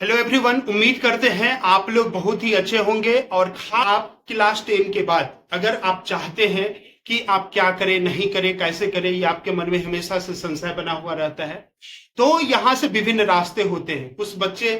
Hello everyone, उम्मीद करते हैं आप लोग बहुत ही अच्छे होंगे। और आप क्लास 10 के बाद अगर आप चाहते हैं कि आप क्या करें, नहीं करें, कैसे करें, ये आपके मन में हमेशा से संशय बना हुआ रहता है, तो यहाँ से विभिन्न रास्ते होते हैं। कुछ बच्चे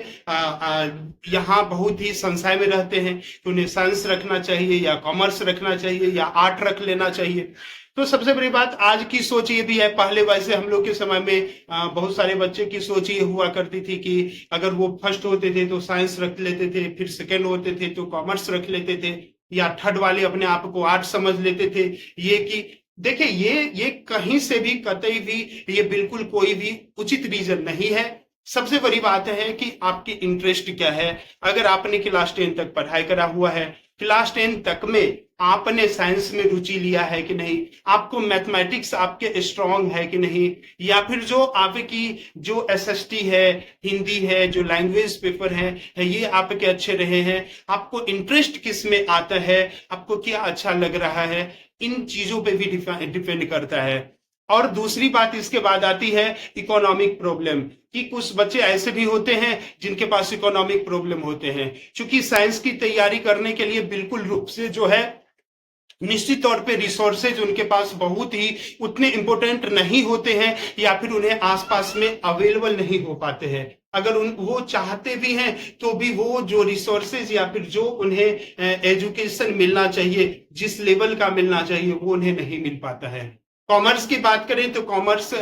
यहाँ बहुत ही संशय में रहते हैं कि उन्हें साइंस रखना चाहिए या कॉमर्स रखना चाहिए या आर्ट रख लेना चाहिए। तो सबसे बड़ी बात आज की सोच ये भी है, पहले वैसे हम लोग के समय में बहुत सारे बच्चे की सोच ये हुआ करती थी कि अगर वो फर्स्ट होते थे तो साइंस रख लेते थे, फिर सेकेंड होते थे तो कॉमर्स रख लेते थे, या थर्ड वाले अपने आप को आर्ट समझ लेते थे। ये कि देखिए, ये कहीं से भी कतई भी ये बिल्कुल कोई भी उचित रीजन नहीं है। सबसे बड़ी बात है कि आपकी इंटरेस्ट क्या है। अगर आपने क्लास 10 तक पढ़ाई करा हुआ है, क्लास 10 तक में आपने साइंस में रुचि लिया है कि नहीं, आपको मैथमेटिक्स आपके स्ट्रांग है कि नहीं, या फिर जो आपकी जो एसएसटी है, हिंदी है, जो लैंग्वेज पेपर है ये आपके अच्छे रहे हैं, आपको इंटरेस्ट किस में आता है, आपको क्या अच्छा लग रहा है, इन चीजों पे भी डिपेंड करता है। और दूसरी बात इसके बाद आती है इकोनॉमिक प्रॉब्लम, कि कुछ बच्चे ऐसे भी होते हैं जिनके पास इकोनॉमिक प्रॉब्लम होते हैं। क्योंकि साइंस की तैयारी करने के लिए बिल्कुल रूप से जो है निश्चित तौर पे रिसोर्सेज उनके पास बहुत ही उतने इंपॉर्टेंट नहीं होते हैं, या फिर उन्हें आसपास में अवेलेबल नहीं हो पाते हैं। अगर वो चाहते भी हैं तो भी वो जो रिसोर्सेज या फिर जो उन्हें एजुकेशन मिलना चाहिए, जिस लेवल का मिलना चाहिए, वो उन्हें नहीं मिल पाता है। कॉमर्स की बात करें तो कॉमर्स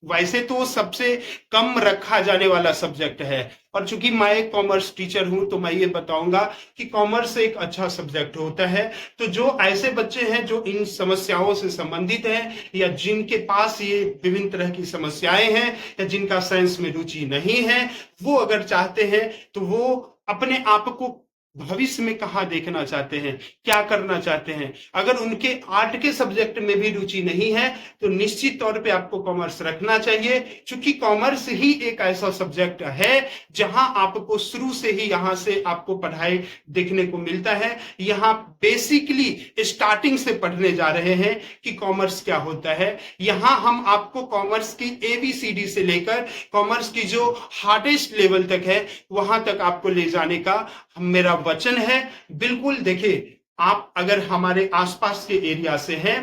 वैसे तो सबसे कम रखा जाने वाला सब्जेक्ट है, और चूंकि मैं एक कॉमर्स टीचर हूं तो मैं ये बताऊंगा कि कॉमर्स एक अच्छा सब्जेक्ट होता है। तो जो ऐसे बच्चे हैं जो इन समस्याओं से संबंधित हैं, या जिनके पास ये विभिन्न तरह की समस्याएं हैं, या जिनका साइंस में रुचि नहीं है, वो अगर चाहते हैं तो वो अपने आप को भविष्य में कहाँ देखना चाहते हैं, क्या करना चाहते हैं, अगर उनके आर्ट के सब्जेक्ट में भी रुचि नहीं है तो निश्चित तौर पे आपको कॉमर्स रखना चाहिए। क्योंकि कॉमर्स ही एक ऐसा सब्जेक्ट है जहां आपको शुरू से ही यहां से आपको पढ़ाई देखने को मिलता है। यहाँ बेसिकली स्टार्टिंग से पढ़ने जा रहे हैं कि कॉमर्स क्या होता है। यहाँ हम आपको कॉमर्स की एबीसीडी से लेकर कॉमर्स की जो हार्डेस्ट लेवल तक है वहां तक आपको ले जाने का मेरा वचन है। बिल्कुल देखिए, आप अगर हमारे आसपास के एरिया से हैं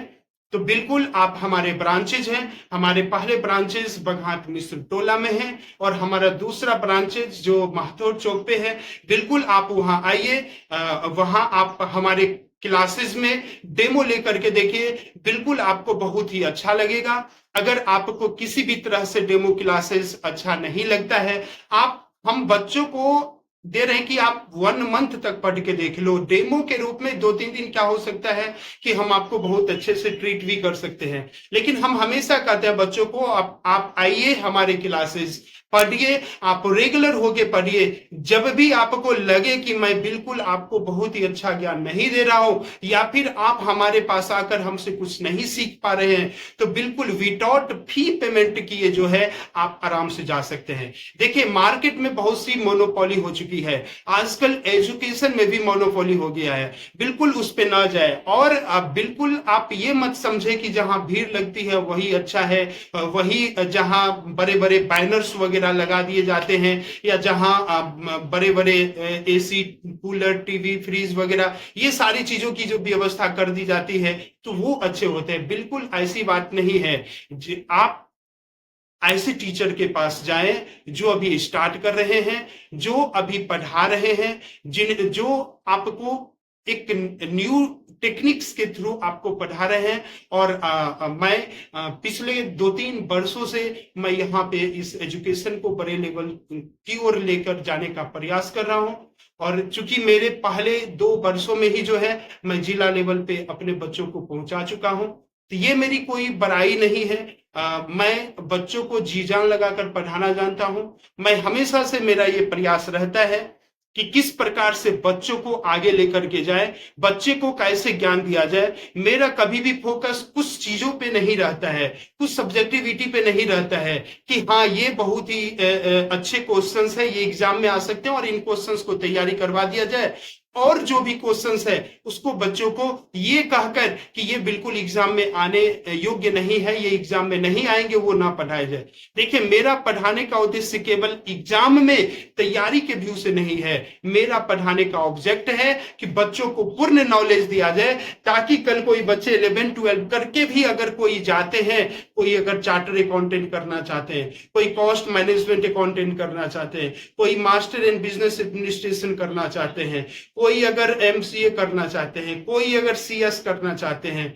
तो बिल्कुल आप हमारे ब्रांचेज हैं। हमारे पहले ब्रांचेज बघाट मिश्र टोला में है, और हमारा दूसरा ब्रांचेज जो माहतौर चौक पे है। बिल्कुल आप वहां आइए, वहां आप हमारे क्लासेस में डेमो लेकर के देखिए, बिल्कुल आपको बहुत ही अच्छा लगेगा। अगर आपको किसी भी तरह से डेमो क्लासेस अच्छा नहीं लगता है, हम बच्चों को दे रहे हैं कि आप 1 मंथ तक पढ़ के देख लो डेमो के रूप में। 2-3 दिन क्या हो सकता है कि हम आपको बहुत अच्छे से ट्रीट भी कर सकते हैं। लेकिन हम हमेशा कहते हैं बच्चों को, आप आइए हमारे क्लासेस पढ़िए, आप रेगुलर होके पढ़िए। जब भी आपको लगे कि मैं बिल्कुल आपको बहुत ही अच्छा ज्ञान नहीं दे रहा हूं, या फिर आप हमारे पास आकर हमसे कुछ नहीं सीख पा रहे हैं, तो बिल्कुल विदाउट फी पेमेंट किए जो है आप आराम से जा सकते हैं। देखिए, मार्केट में बहुत सी मोनोपोली हो चुकी है, आजकल एजुकेशन में भी मोनोपोली हो गया है। बिल्कुल उस पे ना जाए, और बिल्कुल आप ये मत समझे कि जहां भीड़ लगती है वही अच्छा है, वही जहां बड़े बड़े बैनर्स वगैरह लगा दिए जाते हैं, या जहां बड़े बड़े एसी, कूलर, टीवी, फ्रिज वगैरह ये सारी चीजों की जो व्यवस्था कर दी जाती है तो वो अच्छे होते हैं। बिल्कुल ऐसी बात नहीं है। आप ऐसे टीचर के पास जाएं जो अभी स्टार्ट कर रहे हैं, जो अभी पढ़ा रहे हैं, जो आपको एक न्यू टेक्निक्स के थ्रू आपको पढ़ा रहे हैं। और मैं पिछले 2-3 वर्षों से मैं यहाँ पे इस एजुकेशन को बड़े लेवल की ओर लेकर जाने का प्रयास कर रहा हूँ। और चूंकि मेरे पहले 2 वर्षों में ही जो है मैं जिला लेवल पे अपने बच्चों को पहुंचा चुका हूँ, तो ये मेरी कोई बड़ाई नहीं है। मैं बच्चों को जी जान लगाकर पढ़ाना जानता हूं। मैं हमेशा से मेरा ये प्रयास रहता है कि किस प्रकार से बच्चों को आगे लेकर के जाए, बच्चे को कैसे ज्ञान दिया जाए। मेरा कभी भी फोकस कुछ चीजों पे नहीं रहता है, कुछ सब्जेक्टिविटी पे नहीं रहता है कि हाँ ये बहुत ही अच्छे क्वेश्चंस है, ये एग्जाम में आ सकते हैं और इन क्वेश्चंस को तैयारी करवा दिया जाए। और जो भी क्वेश्चंस है उसको बच्चों को ये कहकर कि ये बिल्कुल एग्जाम में आने योग्य नहीं है, ये एग्जाम में नहीं आएंगे, वो ना पढ़ाया जाए। देखिए, मेरा पढ़ाने का उद्देश्य केवल एग्जाम में तैयारी के व्यू से नहीं है। मेरा पढ़ाने का ऑब्जेक्ट है कि बच्चों को पूर्ण नॉलेज दिया जाए, ताकि कल कोई बच्चे 11 12 करके भी अगर कोई जाते हैं, कोई अगर चार्टर अकाउंटेंट करना चाहते हैं, कोई कॉस्ट मैनेजमेंट अकाउंटेंट करना चाहते हैं, कोई मास्टर इन बिजनेस एडमिनिस्ट्रेशन करना चाहते हैं, कोई अगर एमसीए करना चाहते हैं, कोई अगर सीएस करना चाहते हैं,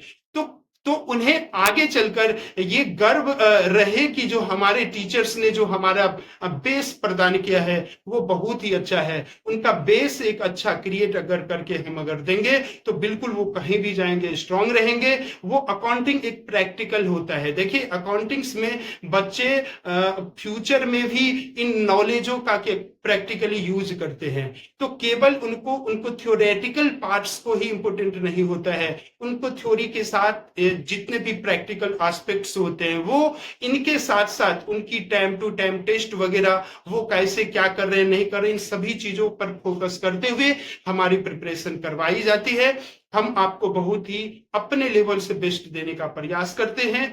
तो उन्हें आगे चलकर ये गर्व रहे कि जो हमारे टीचर्स ने जो हमारा बेस प्रदान किया है वो बहुत ही अच्छा है। उनका बेस एक अच्छा क्रिएट अगर करके हम अगर देंगे तो बिल्कुल वो कहीं भी जाएंगे स्ट्रांग रहेंगे। वो अकाउंटिंग एक प्रैक्टिकल होता है। देखिए, अकाउंटिंग्स में बच्चे फ्यूचर में भी इन नॉलेजों का प्रैक्टिकली यूज करते हैं। तो केवल उनको थ्योरेटिकल पार्ट्स को ही इंपोर्टेंट नहीं होता है, उनको थ्योरी के साथ जितने भी प्रैक्टिकल एस्पेक्ट्स होते हैं वो इनके साथ साथ उनकी टाइम टू टाइम टेस्ट वगैरह वो कैसे क्या कर रहे हैं नहीं कर रहे हैं, इन सभी चीजों पर फोकस करते हुए हमारी प्रिपरेशन करवाई जाती है। हम आपको बहुत ही अपने लेवल से बेस्ट देने का प्रयास करते हैं।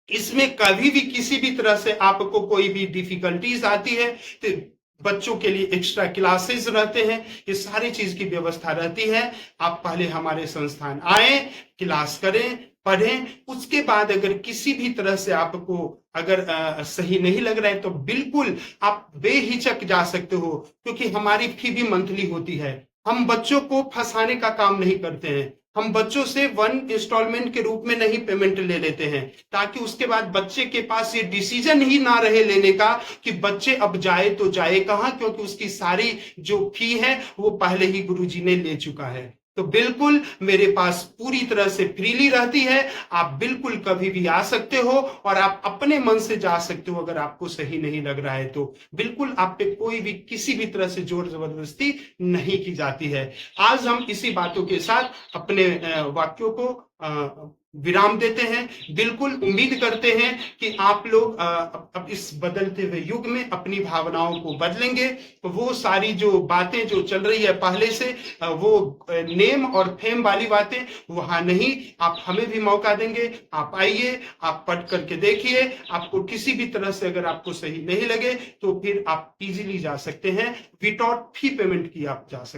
इसमें कभी भी किसी भी तरह से आपको कोई भी डिफिकल्टीज आती है तो बच्चों के लिए एक्स्ट्रा क्लासेस रहते हैं, ये सारी चीज की व्यवस्था रहती है। आप पहले हमारे संस्थान आए, क्लास करें, पढ़ें, उसके बाद अगर किसी भी तरह से आपको अगर सही नहीं लग रहा है तो बिल्कुल आप बेहिचक जा सकते हो, क्योंकि हमारी फी भी मंथली होती है। हम बच्चों को फंसाने का काम नहीं करते हैं, हम बच्चों से वन इंस्टॉलमेंट के रूप में नहीं पेमेंट ले लेते हैं, ताकि उसके बाद बच्चे के पास ये डिसीजन ही ना रहे लेने का कि बच्चे अब जाए तो जाए कहां, क्योंकि उसकी सारी जो फी है वो पहले ही गुरुजी ने ले चुका है। तो बिल्कुल मेरे पास पूरी तरह से फ्रीली रहती है, आप बिल्कुल कभी भी आ सकते हो और आप अपने मन से जा सकते हो। अगर आपको सही नहीं लग रहा है तो बिल्कुल आप पे कोई भी किसी भी तरह से जोर जबरदस्ती नहीं की जाती है। आज हम इसी बातों के साथ अपने वाक्यों को विराम देते हैं। बिल्कुल उम्मीद करते हैं कि आप लोग अब इस बदलते हुए युग में अपनी भावनाओं को बदलेंगे। तो वो सारी जो बातें जो चल रही है पहले से, वो नेम और फेम वाली बातें वहां नहीं, आप हमें भी मौका देंगे। आप आइए, आप पढ़ करके देखिए, आपको किसी भी तरह से अगर आपको सही नहीं लगे तो फिर आप इजीली जा सकते हैं, विदाउट फी पेमेंट की आप जा सकते हैं।